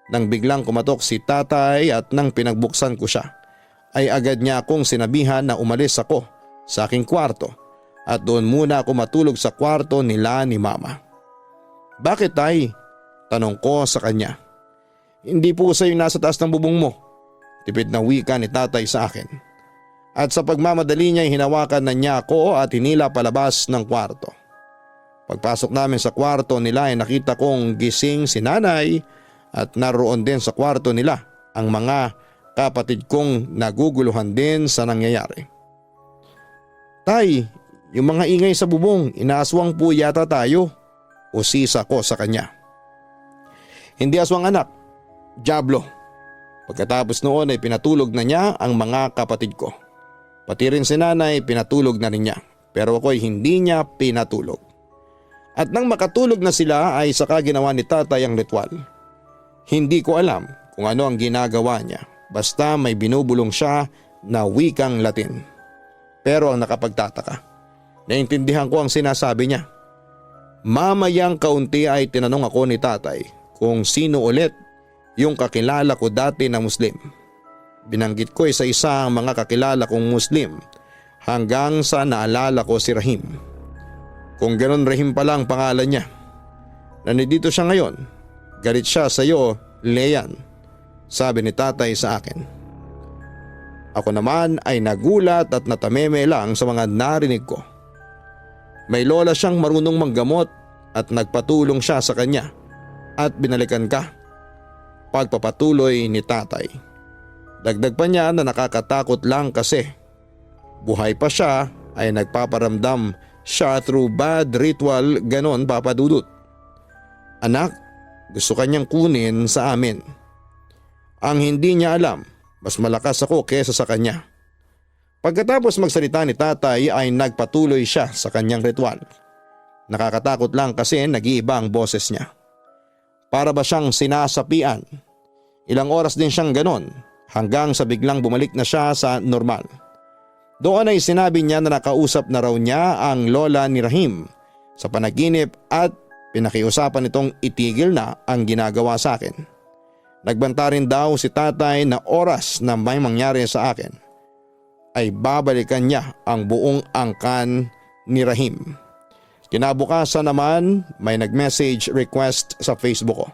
Speaker 1: Nang biglang kumatok si tatay at nang pinagbuksan ko siya, ay agad niya akong sinabihan na umalis ako sa aking kwarto at doon muna ako matulog sa kwarto nila ni mama. Bakit tay? Tanong ko sa kanya. Hindi po sa yung nasa taas ng bubong mo. Tipid na wika ni tatay sa akin. At sa pagmamadali niya ay hinawakan na niya ako at hinila palabas ng kwarto. Pagpasok namin sa kwarto nila ay nakita kong gising si nanay at naroon din sa kwarto nila ang mga kapatid kong naguguluhan din sa nangyayari. Tay, yung mga ingay sa bubong, inaaswang po yata tayo, usisa ko sa kanya. Hindi aswang anak, dyablo. Pagkatapos noon ay pinatulog na niya ang mga kapatid ko. Pati rin si nanay pinatulog na rin niya pero ako ay hindi niya pinatulog. At nang makatulog na sila ay saka ginawa ni tatay ang ritual. Hindi ko alam kung ano ang ginagawa niya basta may binubulong siya na wikang Latin. Pero ang nakapagtataka, naintindihan ko ang sinasabi niya. Mamayang kaunti ay tinanong ako ni tatay kung sino ulit yung kakilala ko dati na Muslim. Binanggit ko isa-isa ang mga kakilala kong Muslim hanggang sa naalala ko si Rahim. Kung ganoon, Rahim pala ang pangalan niya. Nandito siya ngayon. Galit siya sa iyo, Leyan, sabi ni tatay sa akin. Ako naman ay nagulat at natameme lang sa mga narinig ko. May lola siyang marunong manggamot at nagpatulong siya sa kanya at binalikan ka. Pagpapatuloy ni tatay. Dagdag pa niya na nakakatakot lang kasi buhay pa siya ay nagpaparamdam siya through bad ritual, ganon Papa Dudut. Anak, gusto kanyang kunin sa amin. Ang hindi niya alam, mas malakas ako kesa sa kanya. Pagkatapos magsalita ni tatay ay nagpatuloy siya sa kanyang ritual. Nakakatakot lang kasi nag-iiba ang boses niya. Para ba siyang sinasapian? Ilang oras din siyang ganon hanggang sa biglang bumalik na siya sa normal. Doon ay sinabi niya na nakausap na raw niya ang lola ni Rahim sa panaginip at pinakiusapan itong itigil na ang ginagawa sa akin. Nagbanta rin daw si tatay na oras na may mangyari sa akin ay babalikan niya ang buong angkan ni Rahim. Kinabukasan naman may nag-message request sa Facebook ko.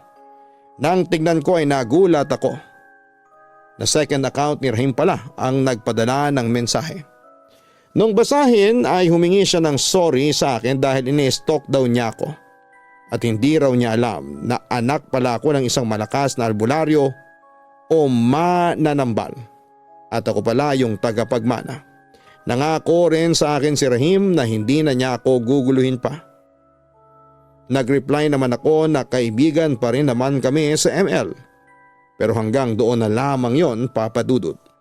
Speaker 1: Nang tignan ko ay nagulat ako na second account ni Rahim pala ang nagpadala ng mensahe. Nung basahin ay humingi siya ng sorry sa akin dahil ini-stalk daw niya ako at hindi raw niya alam na anak pala ako ng isang malakas na albularyo o mananambal at ako pala yung tagapagmana. Nangako rin sa akin si Rahim na hindi na niya ako guguluhin pa. Nag-reply naman ako na kaibigan pa rin naman kami sa ML. Pero hanggang doon na lamang yon, Papa Dudut.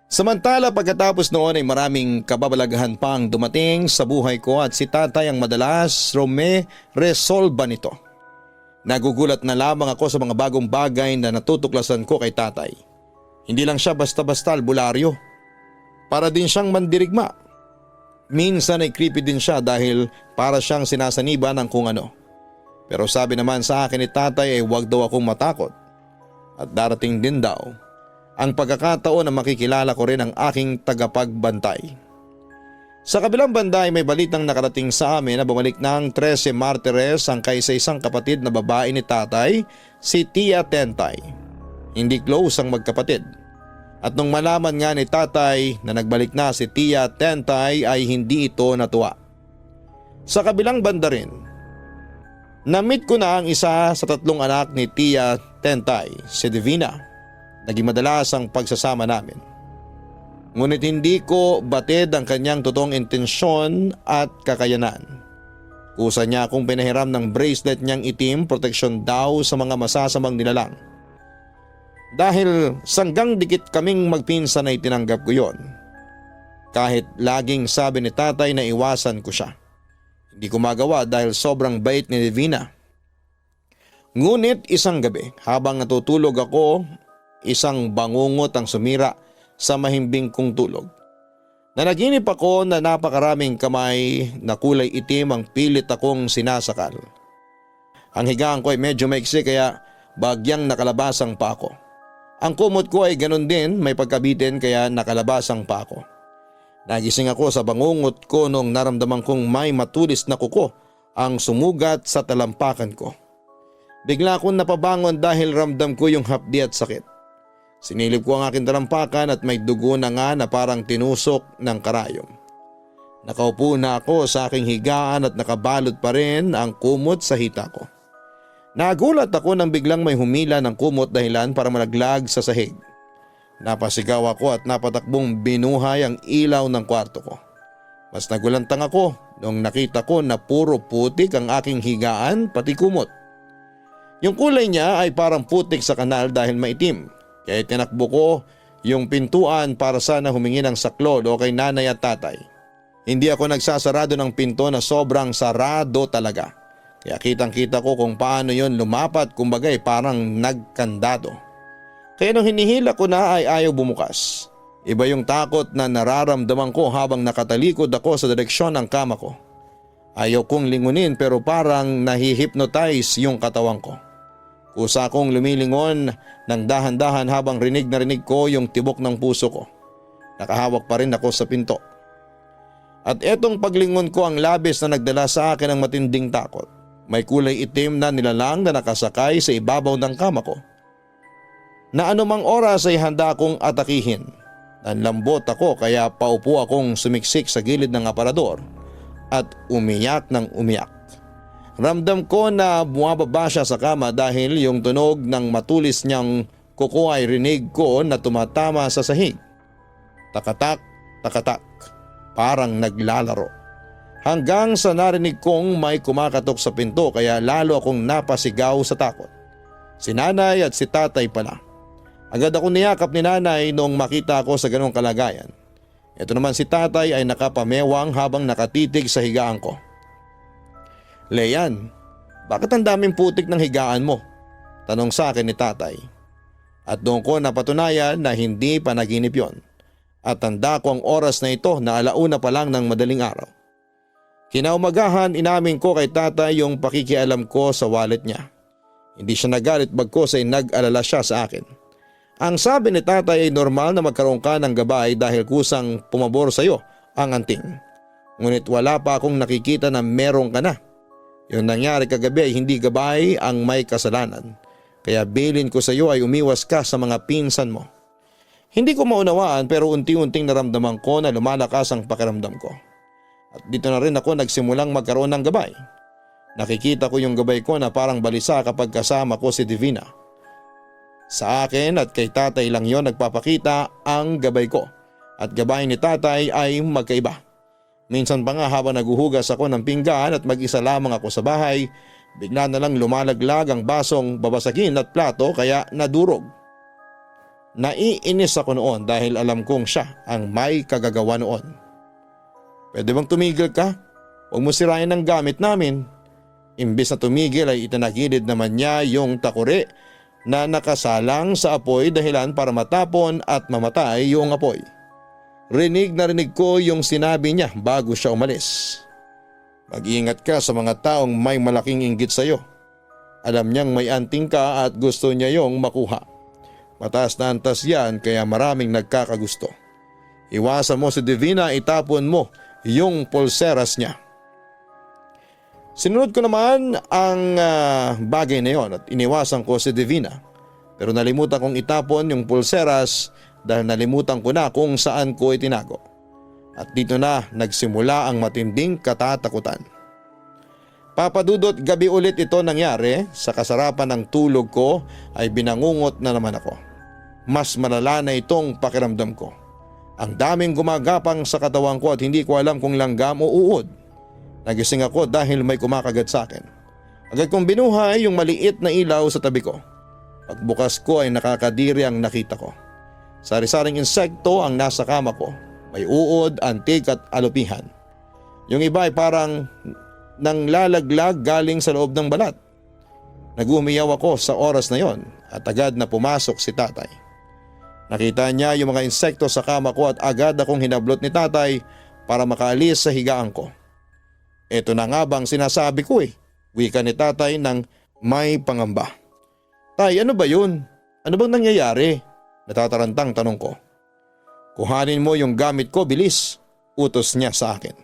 Speaker 1: Samantala pagkatapos noon ay maraming kababalaghan pang dumating sa buhay ko at si tatay ang madalas resolba nito. Nagugulat na lamang ako sa mga bagong bagay na natutuklasan ko kay tatay. Hindi lang siya basta-basta albularyo. Para din siyang mandirigma. Minsan ay creepy din siya dahil para siyang sinasaniba ng kung ano. Pero sabi naman sa akin ni tatay ay huwag daw akong matakot. At darating din daw ang pagkakataon na makikilala ko rin ang aking tagapagbantay. Sa kabilang banda ay may balitang nakarating sa amin na bumalik ng 13 Martires ang kaisa-isang kapatid na babae ni tatay, si Tia Tentay. Hindi close ang magkapatid. At nung malaman nga ni tatay na nagbalik na si Tia Tentay ay hindi ito natuwa. Sa kabilang banda rin, na-meet ko na ang isa sa 3 anak ni Tia Tentay, si Divina. Naging madalas ang pagsasama namin. Ngunit hindi ko batid ang kanyang totoong intensyon at kakayanan. Kusa niya akong pinahiram ng bracelet niyang itim, proteksyon daw sa mga masasamang nilalang. Dahil sanggang dikit kaming magpinsan ay tinanggap ko yon. Kahit laging sabi ni tatay na iwasan ko siya. Hindi ko magawa dahil sobrang bait ni Divina. Ngunit isang gabi habang natutulog ako, isang bangungot ang sumira sa mahimbing kong tulog. Nanaginip ako na napakaraming kamay na kulay itim ang pilit akong sinasakal. Ang higaan ko ay medyo maiksi kaya bagyang nakalabasang pa ako. Ang kumot ko ay ganun din, may pagkabitin kaya nakalabasang pa ako. Nagising ako sa bangungot ko nung naramdaman kong may matulis na kuko ang sumugat sa talampakan ko. Bigla akong napabangon dahil ramdam ko yung hapdi at sakit. Sinilip ko ang aking talampakan at may dugo na nga na parang tinusok ng karayom. Nakaupo na ako sa aking higaan at nakabalot pa rin ang kumot sa hita ko. Nagulat ako nang biglang may humila ng kumot dahilan para malaglag sa sahig. Napasigaw ako at napatakbong binuhay ang ilaw ng kwarto ko. Mas nagulantang ako nung nakita ko na puro putik ang aking higaan pati kumot. Yung kulay niya ay parang putik sa kanal dahil maitim. Kaya tinakbo ko yung pintuan para sana humingi ng saklod o kay nanay at tatay. Hindi ako nagsasarado ng pinto na sobrang sarado talaga. Kaya kitang-kita ko kung paano yon lumapat, kumbagay parang nagkandado. Kaya nung hinihila ko na ay ayaw bumukas. Iba yung takot na nararamdaman ko habang nakatalikod ako sa direksyon ng kama ko. Ayaw kong lingunin pero parang nahihipnotize yung katawan ko. Kusa akong lumilingon ng dahan-dahan habang rinig na rinig ko yung tibok ng puso ko. Nakahawak pa rin ako sa pinto. At etong paglingon ko ang labis na nagdala sa akin ng matinding takot. May kulay itim na nilalang na nakasakay sa ibabaw ng kama ko. Na anumang oras ay handa akong atakihin. Nanlambot ako kaya paupo akong sumiksik sa gilid ng aparador at umiyak ng umiyak. Ramdam ko na bumababa siya sa kama dahil yung tunog ng matulis niyang kuko ay rinig ko na tumatama sa sahig. Takatak, takatak, parang naglalaro. Hanggang sa narinig kong may kumakatok sa pinto kaya lalo akong napasigaw sa takot. Si nanay at si tatay pala. Agad ako niyakap ni nanay noong makita ko sa ganong kalagayan. Ito naman si tatay ay nakapamewang habang nakatitig sa higaan ko. "Leyan, bakit ang daming putik ng higaan mo?" tanong sa akin ni tatay. At doon ko napatunayan na hindi panaginip yon. At tanda ko ang oras na ito na 1:00 pa lang ng madaling araw. Kinaumagahan inamin ko kay tatay yung pakikialam ko sa wallet niya. Hindi siya nagalit bagkus ay nag-alala siya sa akin. Ang sabi ni tatay ay normal na magkaroon ka ng gabay dahil kusang pumabor sa iyo ang anting. Ngunit wala pa akong nakikita na meron ka na. Yung nangyari kagabi ay hindi gabay ang may kasalanan. Kaya bilin ko sa iyo ay umiwas ka sa mga pinsan mo. Hindi ko maunawaan pero unti-unting naramdaman ko na lumalakas ang pakiramdam ko. At dito na rin ako nagsimulang magkaroon ng gabay. Nakikita ko yung gabay ko na parang balisa kapag kasama ko si Divina. Sa akin at kay tatay lang yon nagpapakita ang gabay ko at gabay ni tatay ay magkaiba. Minsan pa nga habang naguhugas ako ng pinggan at mag-isa lamang ako sa bahay, bigla na lang lumalaglag ang basong babasagin at plato kaya nadurog. Naiinis ako noon dahil alam kong siya ang may kagagawa noon. "Pwede bang tumigil ka? Huwag mo sirain ang gamit namin." Imbis na tumigil ay itinagilid naman niya yung takuri na nakasalang sa apoy dahilan para matapon at mamatay yung apoy. Rinig na rinig ko yung sinabi niya bago siya umalis. "Mag-iingat ka sa mga taong may malaking inggit sa iyo. Alam niyang may anting ka at gusto niya yung makuha. Mataas na antas yan kaya maraming nagkakagusto. Iwasan mo si Divina, itapon mo yung pulseras niya." Sinunod ko naman ang bagay na yon at iniwasan ko si Divina. Pero nalimutan kong itapon yung pulseras dahil nalimutan ko na kung saan ko itinago. At dito na nagsimula ang matinding katatakutan. Papadudot gabi ulit ito nangyari, sa kasarapan ng tulog ko ay binangungot na naman ako. Mas malala na itong pakiramdam ko. Ang daming gumagapang sa katawan ko at hindi ko alam kung langgam o uod. Nagising ako dahil may kumakagat sa akin. Agad kong binuhay yung maliit na ilaw sa tabi ko. Pagbukas ko ay nakakadiri ang nakita ko. Sari-saring insekto ang nasa kama ko. May uod, antik at alupihan. Yung iba ay parang nanglalaglag galing sa loob ng balat. Nagumiyaw ako sa oras na yon at agad na pumasok si tatay. Nakita niya yung mga insekto sa kama ko at agad akong hinablot ni tatay para makaalis sa higaan ko. "Ito na nga bang sinasabi ko wika ni tatay ng may pangamba. "Tay, ano ba yun? Ano bang nangyayari?" Natatarantang tanong ko. "Kuhanin mo yung gamit ko, bilis," utos niya sa akin.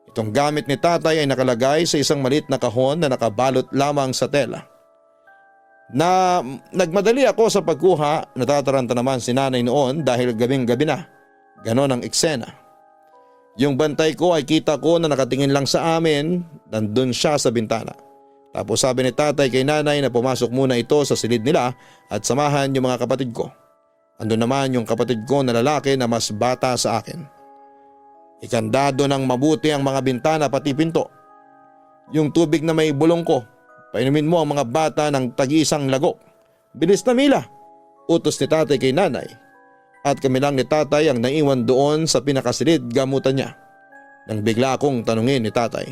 Speaker 1: Itong gamit ni tatay ay nakalagay sa isang maliit na kahon na nakabalot lamang sa tela. Nagmadali ako sa pagkuha, natataranta naman si nanay noon dahil gabing-gabi na. Ganon ang eksena. Yung bantay ko ay kita ko na nakatingin lang sa amin, nandun siya sa bintana. Tapos sabi ni tatay kay nanay na pumasok muna ito sa silid nila at samahan yung mga kapatid ko. Andun naman yung kapatid ko na lalaki na mas bata sa akin. Ikandado ng mabuti ang mga bintana pati pinto. Yung tubig na may bulong ko, painumin mo ang mga bata ng tag-iisang lagok. "Bilis na, Mila," utos ni tatay kay nanay. At kami lang ni tatay ang naiwan doon sa pinakasilid gamutan niya. Nang bigla akong tanungin ni tatay,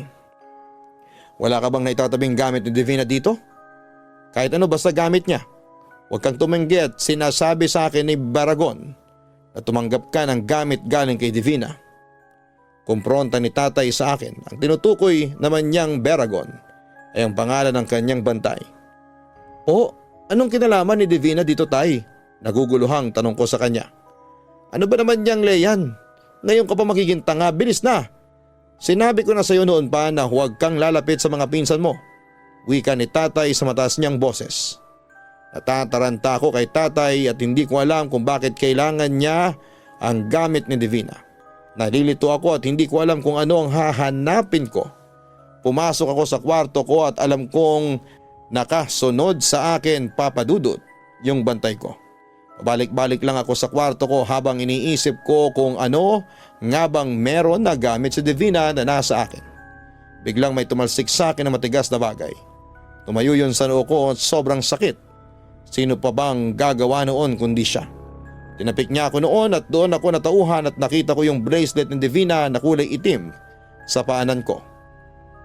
Speaker 1: "Wala ka bang naitatabing gamit ni Divina dito?" "Kahit ano basta gamit niya. Huwag kang tumanggi at sinasabi sa akin ni Baragon na tumanggap ka ng gamit galing kay Divina." Kumpronta ni tatay sa akin. Ang tinutukoy naman niyang Beragon ay ang pangalan ng kanyang bantay. O, anong kinalaman ni Divina dito, tay? Naguguluhang tanong ko sa kanya. Ano ba naman niyang Leyan? Ngayon ka pa magiging tanga, bilis na! Sinabi ko na sa iyo noon pa na huwag kang lalapit sa mga pinsan mo. Wika ni tatay sa mataas niyang boses. Natataranta ako kay tatay at hindi ko alam kung bakit kailangan niya ang gamit ni Divina. Nalilito ako at hindi ko alam kung ano ang hahanapin ko. Pumasok ako sa kwarto ko at alam kong nakasunod sa akin, Papa Dudut, yung bantay ko. Balik-balik lang ako sa kwarto ko habang iniisip ko kung ano nga bang meron na gamit si Divina na nasa akin. Biglang may tumalsik sa akin na matigas na bagay. Tumayo yun sa noo ko at sobrang sakit. Sino pa bang gagawa noon kundi siya? Tinapik niya ako noon at doon ako natauhan at nakita ko yung bracelet ni Divina na kulay itim sa paanan ko.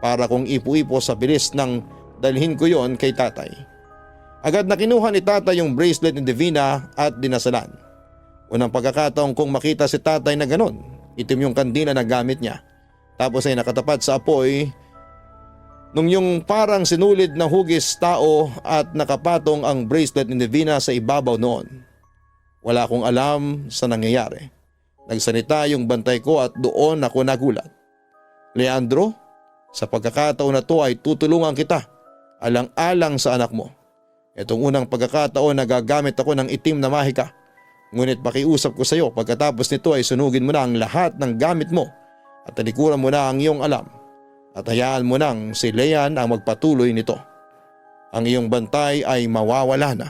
Speaker 1: Para kong ipo-ipo sa bilis nang dalhin ko yon kay tatay. Agad na kinuha ni tatay yung bracelet ni Divina at dinasalan. Unang pagkakataon kong makita si tatay na ganon, itim yung kandila na gamit niya. Tapos ay nakatapat sa apoy nung yung parang sinulid na hugis tao at nakapatong ang bracelet ni Divina sa ibabaw noon. Wala akong alam sa nangyayari. Nagsalita yung bantay ko at doon ako nagulat. Leandro, sa pagkakataon na to ay tutulungan kita alang-alang sa anak mo. Itong unang pagkakataon na gagamit ako ng itim na mahika. Ngunit pakiusap ko sa iyo pagkatapos nito ay sunugin mo na ang lahat ng gamit mo at talikuran mo na ang iyong alam at hayaan mo nang si Leyan ang magpatuloy nito. Ang iyong bantay ay mawawala na.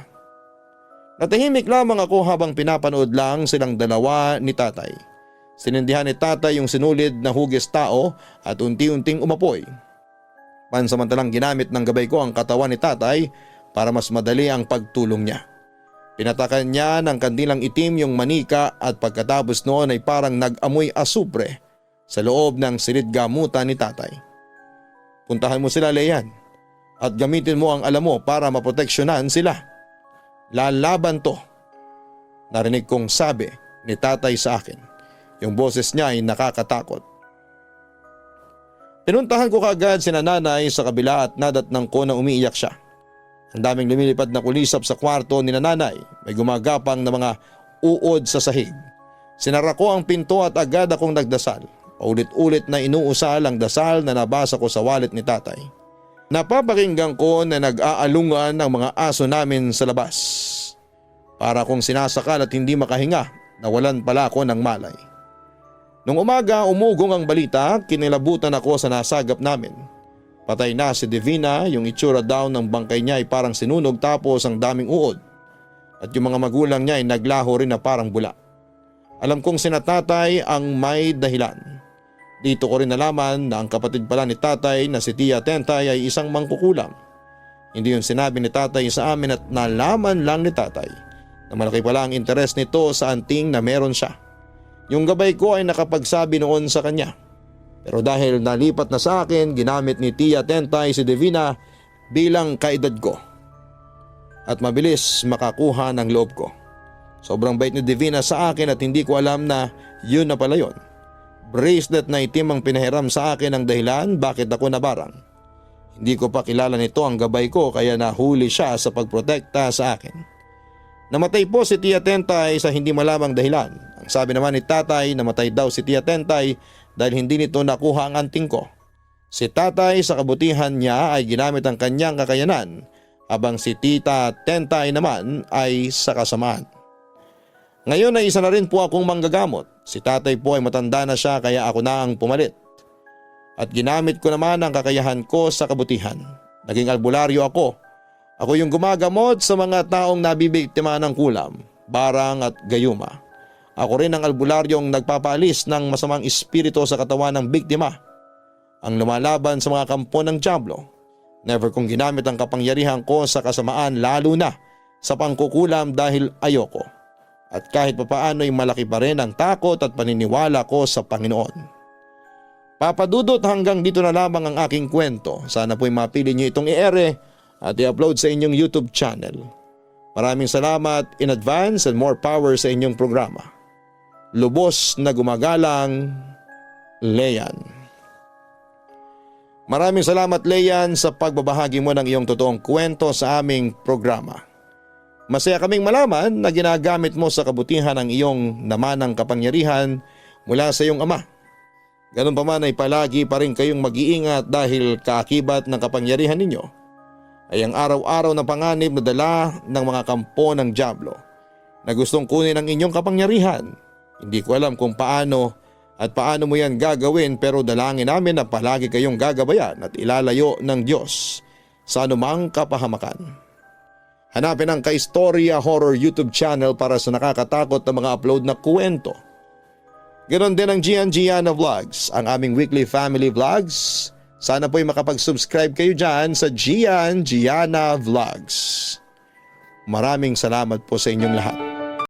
Speaker 1: Natahimik lamang ako habang pinapanood lang silang dalawa ni tatay. Sinindihan ni tatay yung sinulid na hugis tao at unti-unting umapoy. Pansamantalang ginamit ng gabay ko ang katawan ni tatay para mas madali ang pagtulong niya. Pinatakan niya ng kandilang itim yung manika at pagkatapos noon ay parang nag-amoy asupre sa loob ng silid gamutan ni tatay. Puntahan mo sila, Leyan, at gamitin mo ang alam mo para maproteksyonan sila. Lalaban to. Narinig kong sabi ni tatay sa akin. Yung boses niya ay nakakatakot. Pinuntahan ko kaagad si nanay sa kabila at nadatnang ko na umiiyak siya. Ang daming lumilipad na kulisap sa kwarto ni nanay. May gumagapang na mga uod sa sahig. Sinara ko ang pinto at agad akong nagdasal. Paulit-ulit na inuusal ang dasal na nabasa ko sa wallet ni tatay. Napapakinggan ko na nag-aalungan ang mga aso namin sa labas. Para kong sinasakal at hindi makahinga, nawalan pala ako ng malay. Nung umaga umugong ang balita, kinilabutan ako sa nasagap namin. Patay na si Divina, yung itsura daw ng bangkay niya ay parang sinunog tapos ang daming uod. At yung mga magulang niya ay naglaho rin na parang bula. Alam kong sina tatay ang may dahilan. Dito ko rin nalaman na ang kapatid pala ni tatay na si Tia Tentay ay isang mangkukulam. Hindi yun sinabi ni tatay sa amin at nalaman lang ni tatay na malaki pala ang interes nito sa anting na meron siya. Yung gabay ko ay nakapagsabi noon sa kanya. Pero dahil nalipat na sa akin, ginamit ni Tia Tentay si Divina bilang kaedad ko. At mabilis makakuha ng loob ko. Sobrang bait ni Divina sa akin at hindi ko alam na yun na pala yun. Bracelet na itim ang pinahiram sa akin ang dahilan bakit ako nabarang. Hindi ko pa kilala nito ang gabay ko kaya nahuli siya sa pagprotekta sa akin. Namatay po si Tia Tentay sa hindi malamang dahilan. Ang sabi naman ni tatay, namatay daw si Tia Tentay dahil hindi nito nakuha ang anting ko. Si tatay sa kabutihan niya ay ginamit ang kanyang kakayanan habang si Tita Tentay naman ay sa kasamaan. Ngayon ay isa na rin po akong manggagamot. Si tatay po ay matanda na siya kaya ako na ang pumalit. At ginamit ko naman ang kakayahan ko sa kabutihan. Naging albularyo ako. Ako yung gumagamot sa mga taong nabibiktima ng kulam, barang at gayuma. Ako rin ang albularyong nagpapaalis ng masamang espiritu sa katawan ng biktima. Ang lumalaban sa mga kampo ng dyablo. Never kong ginamit ang kapangyarihan ko sa kasamaan lalo na sa pangkukulam dahil ayoko. At kahit papaano ay malaki pa rin ang takot at paniniwala ko sa Panginoon. Papadudot hanggang dito na lamang ang aking kwento. Sana po'y mapili niyo itong i-ere at i-upload sa inyong YouTube channel. Maraming salamat in advance and more power sa inyong programa. Lubos na gumagalang, Leyan. Maraming salamat Leyan sa pagbabahagi mo ng iyong totoong kwento sa aming programa. Masaya kaming malaman na ginagamit mo sa kabutihan ang iyong namanang kapangyarihan mula sa iyong ama. Ganun pa man ay palagi pa rin kayong mag-iingat dahil kaakibat ng kapangyarihan ninyo ay ang araw-araw na panganib na dala ng mga kampo ng dyablo na gustong kunin ang inyong kapangyarihan. Hindi ko alam kung paano at paano mo yan gagawin pero dalangin namin na palagi kayong gagabayan at ilalayo ng Diyos sa anumang kapahamakan. Hanapin ang Kaistorya Horror YouTube channel para sa nakakatakot na mga upload na kwento. Ganon din ang Gian Gianna Vlogs, ang aming weekly family vlogs. Sana po'y makapag-subscribe kayo dyan sa Gian Gianna Vlogs. Maraming salamat po sa inyong lahat.